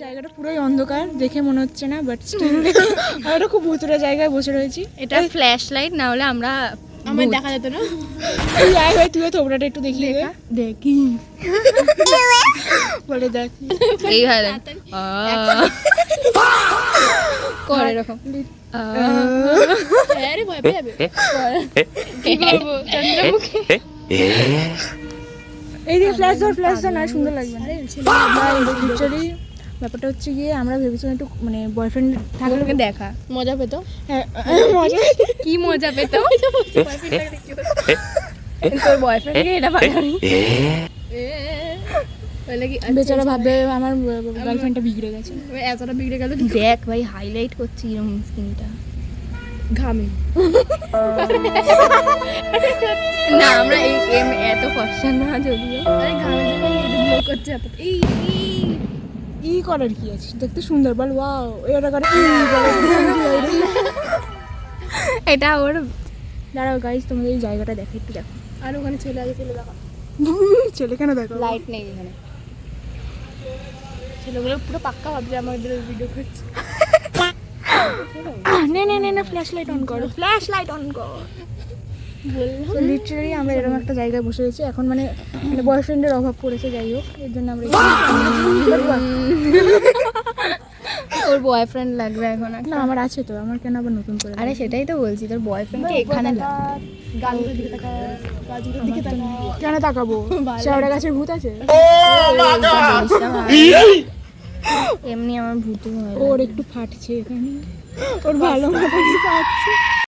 জায়গাটা পুরোই অন্ধকার, দেখে মনে হচ্ছে না, বাট স্টিল আমরা খুব ভুতুরে জায়গায় বসে রয়েছি। এটা ফ্ল্যাশ লাইট, না হলে আমরা আমার দেখা যেত না। এই আয় ভাই, তুইও থোবড়াটা একটু দেখিয়ে দে। দেখি বলে দেখ এইভাবে করে এরকম। আরে ভয় পেয়ে যাবে। কি করবো চন্দ্রমুখী? এই যে ফ্ল্যাশ ধর না, সুন্দর লাগবে না। লিটারালি ব্যাপারটা হচ্ছে গিয়ে আমরা ভেবেছিলাম একটু মানে বয়ফ্রেন্ড থাকলে দেখা মজা পেতো। হ্যাঁ মজা। কি মজা পেত তোর বয়ফ্রেন্ডকে এটা পারি। বেচারা ভাববে আমার গার্লফ্রেন্ডটা বিগড়ে গেছে। এতটা বিগড়ে গেল দেখ ভাই হাইলাইট করছি এরকম স্কিনটা ঘামে। না আমরা এত ফর্সা না যদিও। আরে ঘামে গ্লো করছে এত। ই করার কি আছে, দেখতে সুন্দর বল। ওয়াও, এটা করে এটা ওর। দাঁড়াও গাইস, তোমাদের এই জায়গাটা দেখো, একটু দেখো। আর ওখানে ছেলে আছে, ছেলে দেখা। ছেলে কেন দেখো? লাইট নেই এখানে। ছেলেগুলো পুরো পাক্কা ভাবছে আমাদের ভিডিও করছে। না ফ্ল্যাশ লাইট অন করো, ফ্ল্যাশ লাইট অন করো। বললাম লিটারালি আমরা এরকম একটা জায়গায় বসে রয়েছি এখন, মানে বয়ফ্রেন্ডের অভাব পড়েছে, যাই হোক এর জন্য আমরা ওর বয়ফ্রেন্ড লাগবে এখন। না আমার আছে তো, আমার কেন আবার নতুন করে? আরে সেটাই তো বলছি, তোর বয়ফ্রেন্ডকে এখানে লাগবে। গাছগুলোর দিকে তাকা, গাছগুলোর দিকে তাকা। কেন তাকাবো? শেওড়া গাছের ভূত আছে? এমনি আমার ভূত হয়। ওর একটু ফাটছে এখানে, ওর ভালো মতনই ফাটছে।